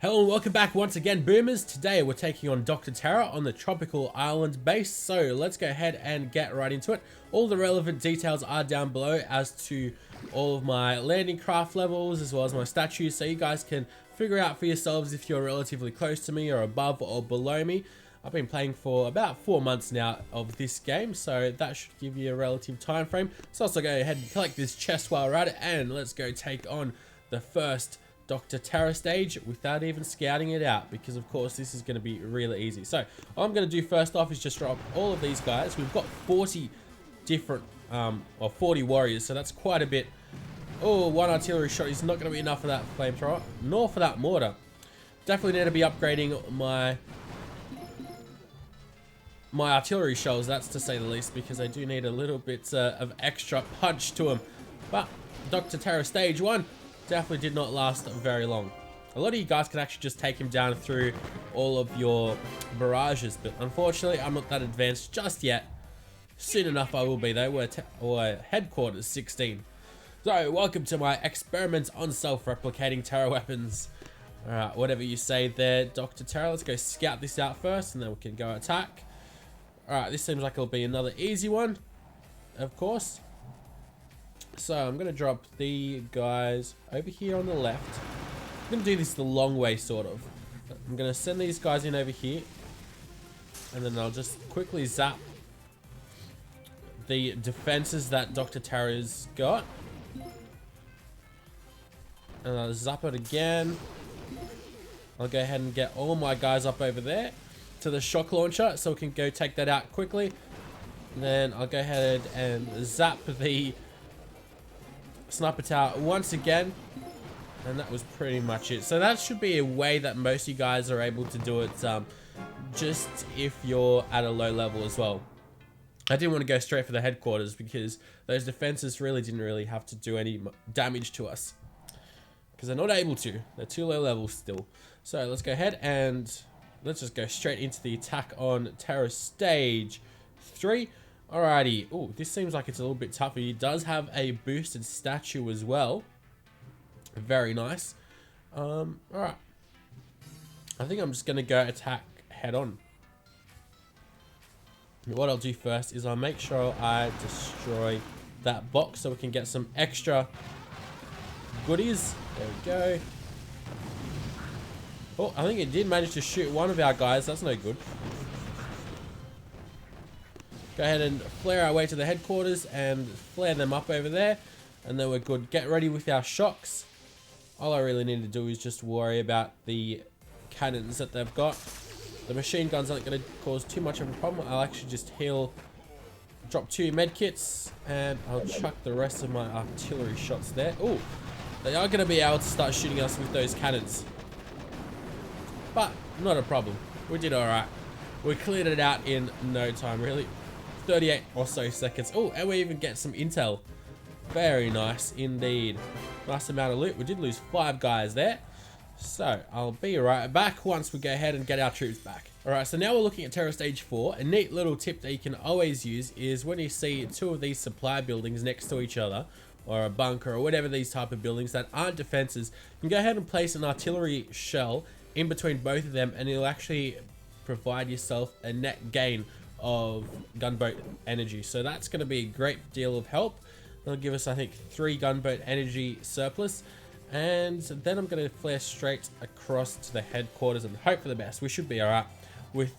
Hello and welcome back once again, Boomers. Today we're taking on Dr. Terra on the tropical island base, so let's go ahead and get right into it. All the relevant details are down below as to all of my landing craft levels as well as my statues, so you guys can figure out for yourselves if you're relatively close to me or above or below me. I've been playing for about 4 months now of this game, so that should give you a relative time frame. So also go ahead and collect this chest while we're at it, and let's go take on the first Dr. Terra stage without even scouting it out, because of course this is going to be really easy. So all I'm going to do first off is just drop all of these guys. We've got 40 different or 40 warriors, so that's quite a bit. Oh, one artillery shot is not going to be enough for that flamethrower, nor for that mortar. Definitely need to be upgrading my artillery shells, that's to say the least, because I do need a little bit of extra punch to them. But Dr. Terra stage 1 definitely did not last very long. A lot of you guys can actually just take him down through all of your barrages, but unfortunately I'm not that advanced just yet. Soon enough I will be though. We're headquarters 16. So welcome to my experiments on self-replicating Terra weapons. Alright, whatever you say there, Dr. Terra. Let's go scout this out first and then we can go attack. Alright, this seems like it'll be another easy one, of course. So I'm going to drop the guys over here on the left. I'm going to do this the long way, sort of. I'm going to send these guys in over here. And then I'll just quickly zap the defenses that Dr. Terra's got. And I'll zap it again. I'll go ahead and get all my guys up over there to the shock launcher so we can go take that out quickly. And then I'll go ahead and zap the sniper tower once again, and that was pretty much it. So that should be a way that most of you guys are able to do it, just if you're at a low level as well. I didn't want to go straight for the headquarters because those defenses didn't have to do any damage to us, because they're not able to. They're too low level still. So let's go ahead and let's just go straight into the attack on Terra stage 3. Alrighty. Oh, this seems like it's a little bit tougher. He does have a boosted statue as well. Very nice. Alright. I think I'm just going to go attack head on. What I'll do first is I'll make sure I destroy that box so we can get some extra goodies. There we go. Oh, I think it did manage to shoot one of our guys. That's no good. Go ahead and flare our way to the headquarters and flare them up over there. And then we're good. Get ready with our shocks. All I really need to do is just worry about the cannons that they've got. The machine guns aren't going to cause too much of a problem. I'll actually just drop 2 medkits, and I'll chuck the rest of my artillery shots there. Oh, they are going to be able to start shooting us with those cannons. But not a problem. We did alright. We cleared it out in no time, really. 38 or so seconds. Oh, and we even get some intel. Very nice indeed. Nice amount of loot. We did lose 5 guys there. So I'll be right back once we go ahead and get our troops back. Alright, so now we're looking at Terra Stage 4. A neat little tip that you can always use is when you see 2 of these supply buildings next to each other, or a bunker or whatever these type of buildings that aren't defenses, you can go ahead and place an artillery shell in between both of them, and it'll actually provide yourself a net gain of gunboat energy. So that's going to be a great deal of help. It'll give us, I think, 3 gunboat energy surplus, and then I'm going to flare straight across to the headquarters and hope for the best. We should be alright with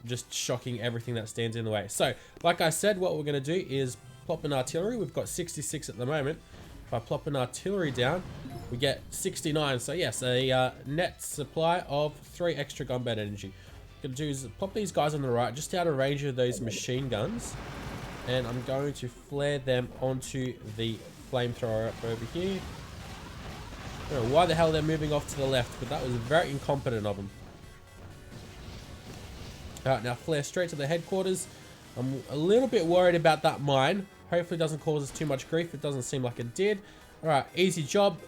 just shocking everything that stands in the way. So like I said, what we're going to do is plop an artillery. We've got 66 at the moment. If I plop an artillery down, we get 69. So yes, a net supply of 3 extra gunboat energy. Gonna do is pop these guys on the right, just out of range of those machine guns, and I'm going to flare them onto the flamethrower up over here. I don't know why the hell they're moving off to the left, but that was very incompetent of them. Alright, now flare straight to the headquarters. I'm a little bit worried about that mine. Hopefully it doesn't cause us too much grief. It doesn't seem like it did. Alright, easy job.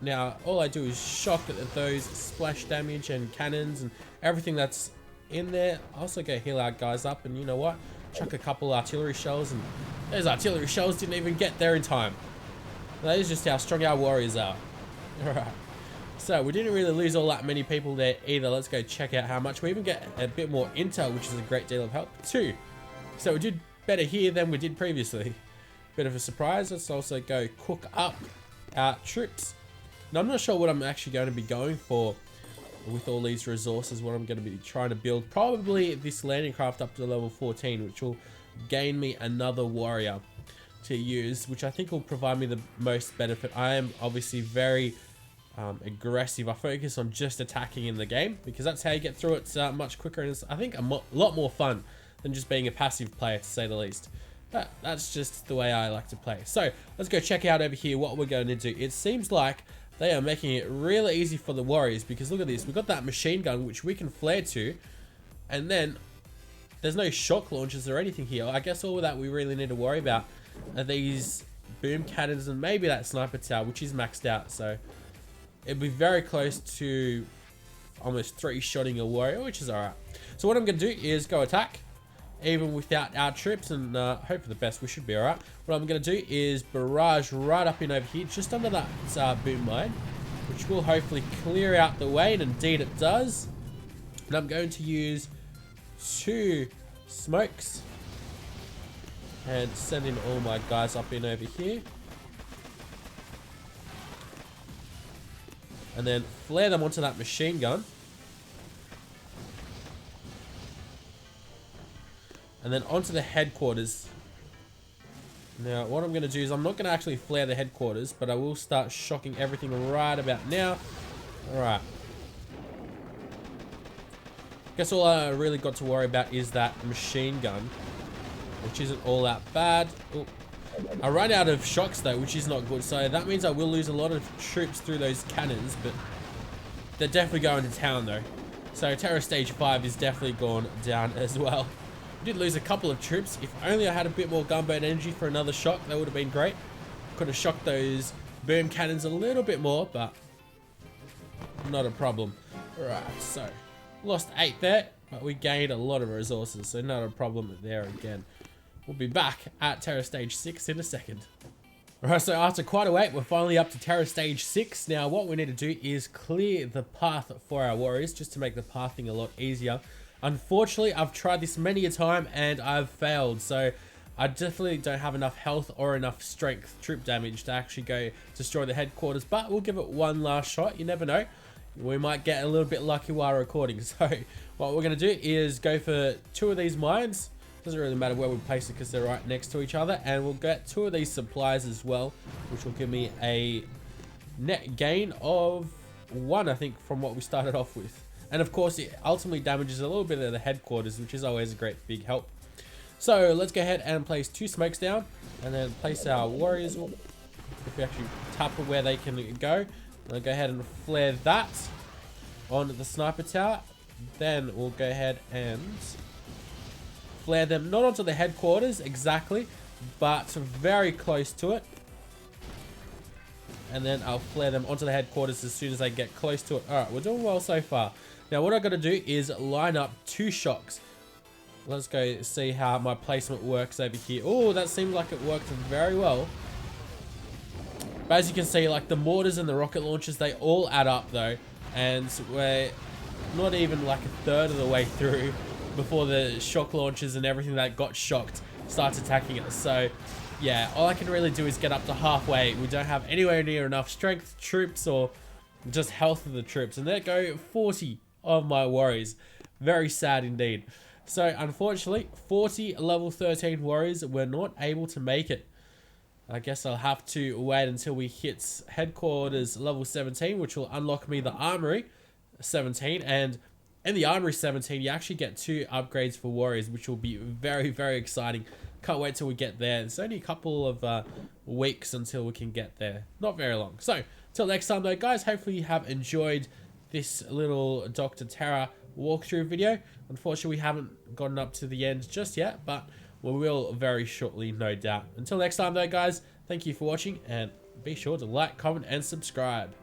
Now all I do is shock at those splash damage and cannons and everything that's in there. I also go heal our guys up, and you know what, chuck a couple artillery shells, and those artillery shells didn't even get there in time. That is just how strong our warriors are. Alright, So we didn't really lose all that many people there either. Let's go check out how much. We even get a bit more intel, which is a great deal of help too. So we did better here than we did previously. Bit of a surprise. Let's also go cook up our troops. Now I'm not sure what I'm actually going to be going for with all these resources, what I'm going to be trying to build. Probably this landing craft up to level 14, which will gain me another warrior to use, which I think will provide me the most benefit. I am obviously very aggressive. I focus on just attacking in the game because that's how you get through it much quicker, and it's, I think, a lot more fun than just being a passive player, to say the least. But that's just the way I like to play. So let's go check out over here what we're going to do. It seems like they are making it really easy for the warriors, because look at this. We've got that machine gun which we can flare to, and then there's no shock launchers or anything here. I guess all of that we really need to worry about are these boom cannons and maybe that sniper tower, which is maxed out. So it'd be very close to almost 3-shotting a warrior, which is alright. So what I'm going to do is go attack, even without our troops, and hope for the best. We should be alright. What I'm going to do is barrage right up in over here, just under that boom mine, which will hopefully clear out the way, and indeed it does. And I'm going to use 2 smokes and send in all my guys up in over here. And then flare them onto that machine gun. And then onto the headquarters. Now, what I'm going to do is I'm not going to actually flare the headquarters, but I will start shocking everything right about now. Alright. Guess all I really got to worry about is that machine gun, which isn't all that bad. Ooh. I run out of shocks though, which is not good. So that means I will lose a lot of troops through those cannons, but they're definitely going to town though. So Terror Stage 5 is definitely gone down as well. Did lose a couple of troops. If only I had a bit more gunboat energy for another shock, that would have been great. Could have shocked those boom cannons a little bit more, but not a problem. Alright, so lost 8 there, but we gained a lot of resources, so not a problem there again. We'll be back at Terror Stage 6 in a second. Alright, so after quite a wait, we're finally up to Terror Stage 6. Now, what we need to do is clear the path for our warriors, just to make the pathing a lot easier. Unfortunately, I've tried this many a time and I've failed, so I definitely don't have enough health or enough strength troop damage to actually go destroy the headquarters, but we'll give it one last shot. You never know. We might get a little bit lucky while recording. So what we're going to do is go for 2 of these mines. Doesn't really matter where we place it because they're right next to each other, and we'll get 2 of these supplies as well, which will give me a net gain of 1, I think, from what we started off with. And of course, it ultimately damages a little bit of the headquarters, which is always a great big help. So let's go ahead and place 2 smokes down, and then place our warriors. If we actually tap where they can go, I'll go ahead and flare that on the sniper tower. Then we'll go ahead and flare them, not onto the headquarters exactly, but very close to it. And then I'll flare them onto the headquarters as soon as I get close to it. Alright, we're doing well so far. Now what I've got to do is line up 2 shocks. Let's go see how my placement works over here. Oh, that seemed like it worked very well. But as you can see, like the mortars and the rocket launchers, they all add up though. And we're not even like a third of the way through before the shock launchers and everything that got shocked starts attacking us. So yeah, all I can really do is get up to halfway. We don't have anywhere near enough strength, troops, or just health of the troops. And there go 40 of my warriors. Very sad indeed. So unfortunately, 40 level 13 warriors were not able to make it. I guess I'll have to wait until we hit headquarters level 17, which will unlock me the Armory 17. And in the Armory 17, you actually get 2 upgrades for warriors, which will be very, very exciting. Can't wait till we get there. It's only a couple of weeks until we can get there. Not very long. So, till next time though, guys, hopefully you have enjoyed this little Dr. Terra walkthrough video. Unfortunately, we haven't gotten up to the end just yet, but we will very shortly, no doubt. Until next time though, guys, thank you for watching, and be sure to like, comment, and subscribe.